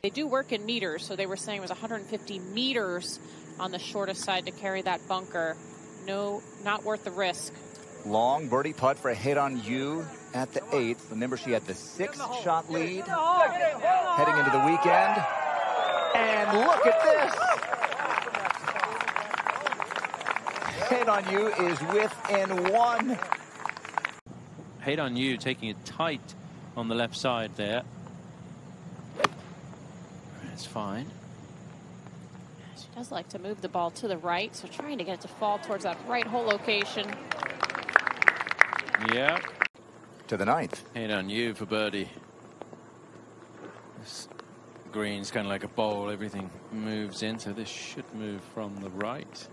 They do work in meters, so they were saying it was 150 meters on the shortest side to carry that bunker. No, not worth the risk. Long birdie putt for Haeran Ryu at the 8th. Remember, she had the 6-shot lead heading into the weekend. And look at this. Haeran Ryu is within one. Haeran Ryu taking it tight on the left side there. It's fine. She does like to move the ball to the right, so trying to get it to fall towards that right hole location. Yeah. To the 9th. Haeran Ryu for birdie. This green's kind of like a bowl. Everything moves in, so this should move from the right.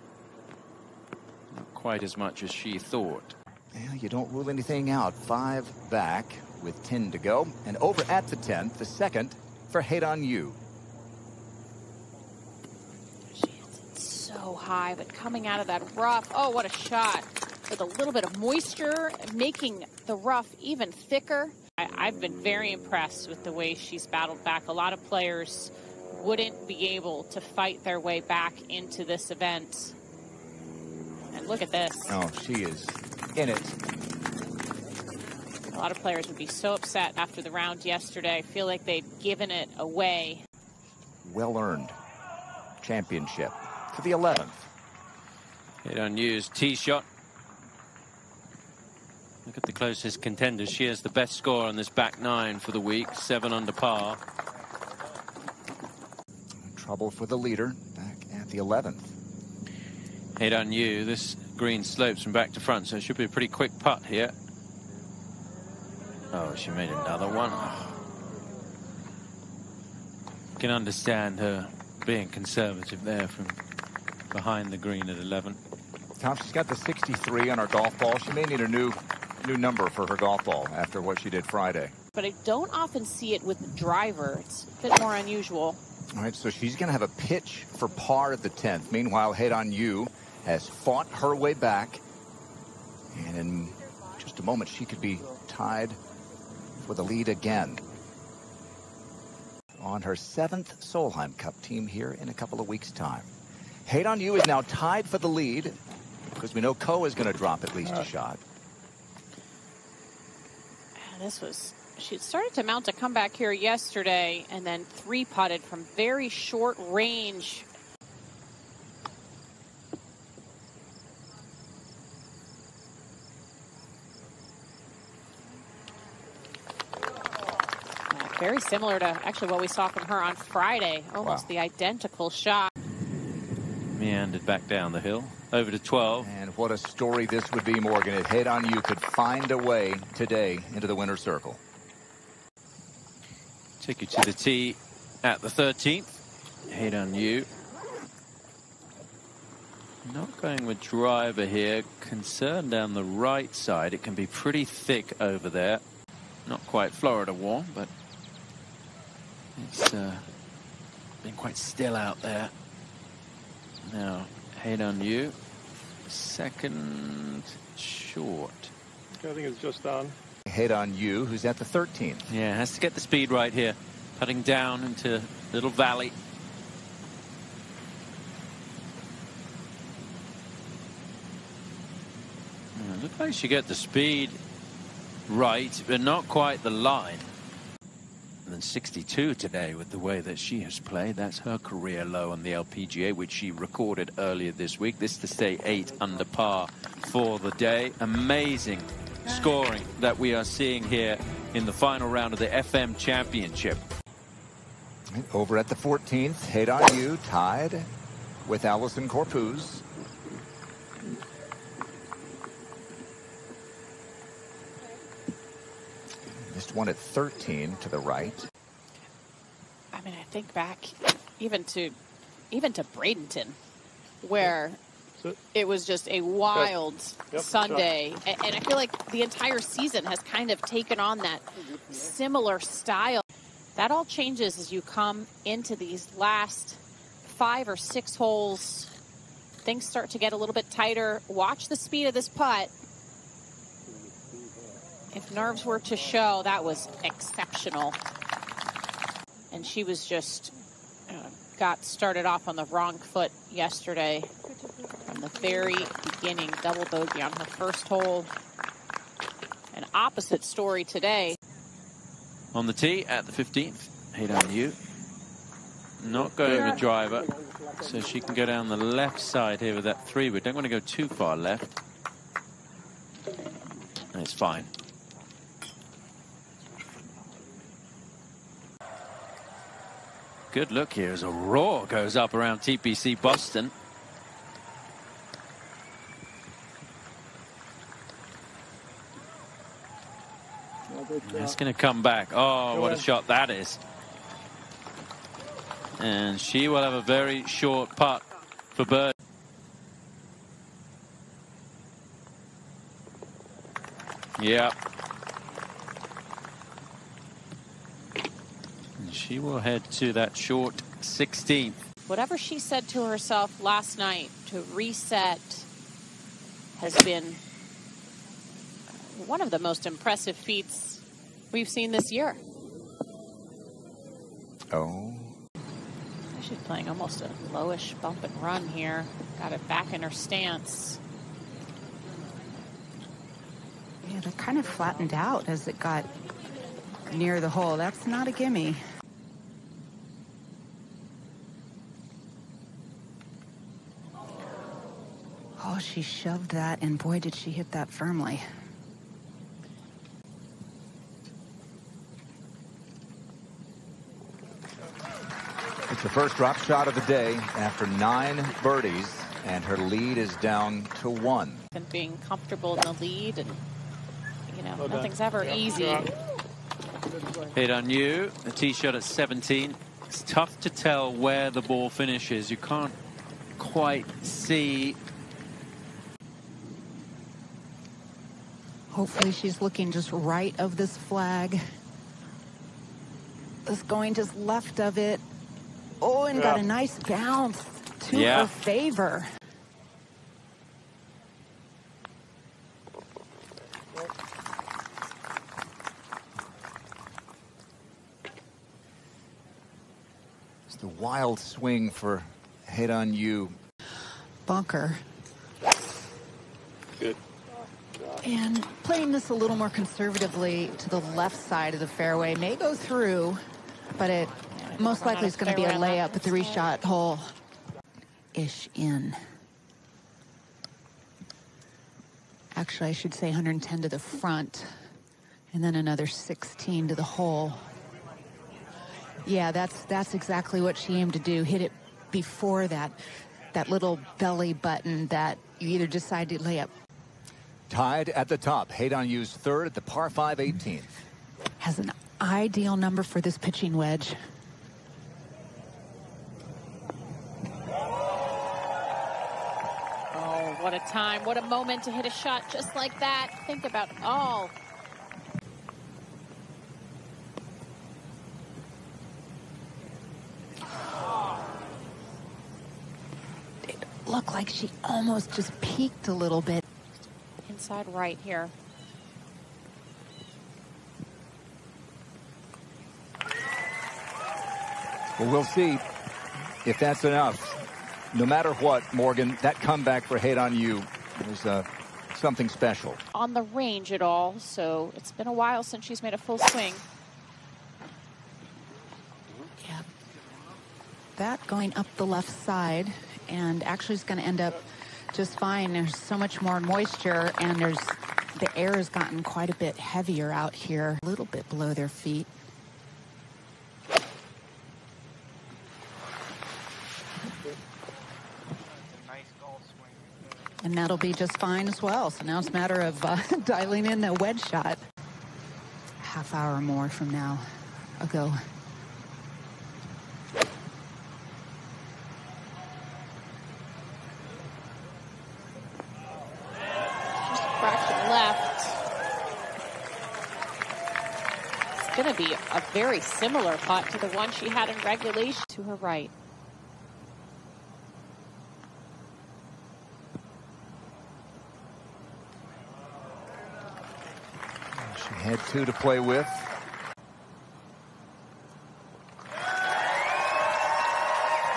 Not quite as much as she thought. Well, you don't rule anything out. 5 back with 10 to go. And over at the 10th, the 2nd for Haeran Ryu. She hits it so high, but coming out of that rough, oh, what a shot. With a little bit of moisture, making the rough even thicker. I've been very impressed with the way she's battled back. A lot of players wouldn't be able to fight their way back into this event. And look at this. Oh, she is in it. A lot of players would be so upset after the round yesterday. I feel like they'd given it away. Well-earned championship for the 11th. Haeran Ryu's tee shot. Look at the closest contenders. She has the best score on this back 9 for the week, 7 under par. Trouble for the leader back at the 11th. Haeran Ryu, this green slopes from back to front, so it should be a pretty quick putt here. Oh, she made another one. You can understand her being conservative there from behind the green at 11. Tom, she's got the 63 on her golf ball. She may need a new number for her golf ball after what she did Friday. But I don't often see it with the driver. It's a bit more unusual. All right, so she's going to have a pitch for par at the 10th. Meanwhile, Haeran Ryu has fought her way back. And in just a moment, she could be tied for the lead again. On her 7th Solheim Cup team here in a couple of weeks' time. Haeran Ryu is now tied for the lead because we know Ko is going to drop at least a shot. She started to mount a comeback here yesterday and then 3-putted from very short range. Very similar to actually what we saw from her on Friday. Almost the identical shot. Meandered back down the hill. Over to 12. And what a story this would be, Morgan. If Haeran Ryu could find a way today into the winner's circle. Take you to the tee at the 13th. Haeran Ryu. Not going with driver here. Concern down the right side. It can be pretty thick over there. Not quite Florida warm, but it's been quite still out there. Now, Haeran Ryu, 2nd short. I think it's just on. Haeran Ryu, who's at the 13th. Yeah, has to get the speed right here. Putting down into little valley. Looks like she got the speed right, but not quite the line. And then 62 today with the way that she has played. That's her career low on the LPGA, which she recorded earlier this week. This to stay 8 under par for the day. Amazing scoring that we are seeing here in the final round of the FM Championship. Over at the 14th, Haeran Ryu tied with Allison Corpuz. Missed one at 13 to the right. I mean, I think back even to Bradenton, where it was just a wild Sunday. And I feel like the entire season has kind of taken on that similar style. That all changes as you come into these last 5 or 6 holes. Things start to get a little bit tighter. Watch the speed of this putt. If nerves were to show, that was exceptional. And she was just got started off on the wrong foot yesterday from the very beginning. Double bogey on her first hole. An opposite story today. On the tee at the 15th, Haeran Ryu. Not going with driver, so she can go down the left side here with that 3. We don't want to go too far left. And it's fine. Good look here as a roar goes up around TPC Boston. That's going to come back. Oh, what a shot that is. And she will have a very short putt for birdie. Yeah. And she will head to that short 16th. Whatever she said to herself last night to reset has been one of the most impressive feats we've seen this year. Oh. She's playing almost a lowish bump and run here. Got it back in her stance. Yeah, that kind of flattened out as it got near the hole. That's not a gimme. Oh, she shoved that, and boy, did she hit that firmly. It's the first drop shot of the day after 9 birdies, and her lead is down to 1. And being comfortable in the lead, and you know, nothing's ever easy. Haeran Ryu, a tee shot at 17. It's tough to tell where the ball finishes. You can't quite see. Hopefully she's looking just right of this flag. It's going just left of it. Oh, and got a nice bounce to her favor. It's the wild swing for Haeran Ryu. Bunker. Good. And playing this a little more conservatively to the left side of the fairway may go through, but it most likely is going to be a layup, a 3-shot hole. Ish in. Actually, I should say 110 to the front, and then another 16 to the hole. Yeah, that's exactly what she aimed to do. Hit it before that little belly button that you either decide to lay up. Tied at the top. Haeran Ryu's 3rd at the par 5 18th. Has an ideal number for this pitching wedge. Oh, what a time. What a moment to hit a shot just like that. Think about all. It looked like she almost just peaked a little bit. Inside right here. Well, we'll see if that's enough. No matter what, Morgan, that comeback for Haeran Ryu was something special. On the range at all, so it's been a while since she's made a full swing. Yeah. That going up the left side, and actually is going to end up just fine. There's so much more moisture, and the air has gotten quite a bit heavier out here, a little bit below their feet. And that'll be just fine as well. So now it's a matter of dialing in the wedge shot. Half hour more from now ago. Left. It's going to be a very similar putt to the one she had in regulation. To her right. She had 2 to play with.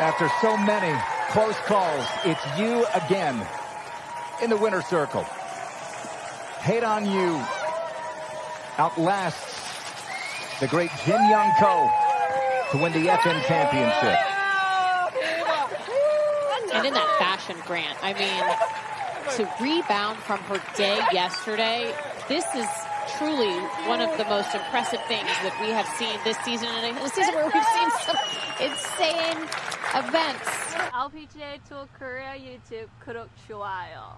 After so many close calls, it's you again in the winner's circle. Haeran Ryu outlasts the great Jin Young Ko to win the FM championship. And in that fashion, Grant, I mean, to rebound from her day yesterday, this is truly one of the most impressive things that we have seen this season, and a season where we've seen some insane events. LPGA Tour Korea YouTube 구독 좋아요.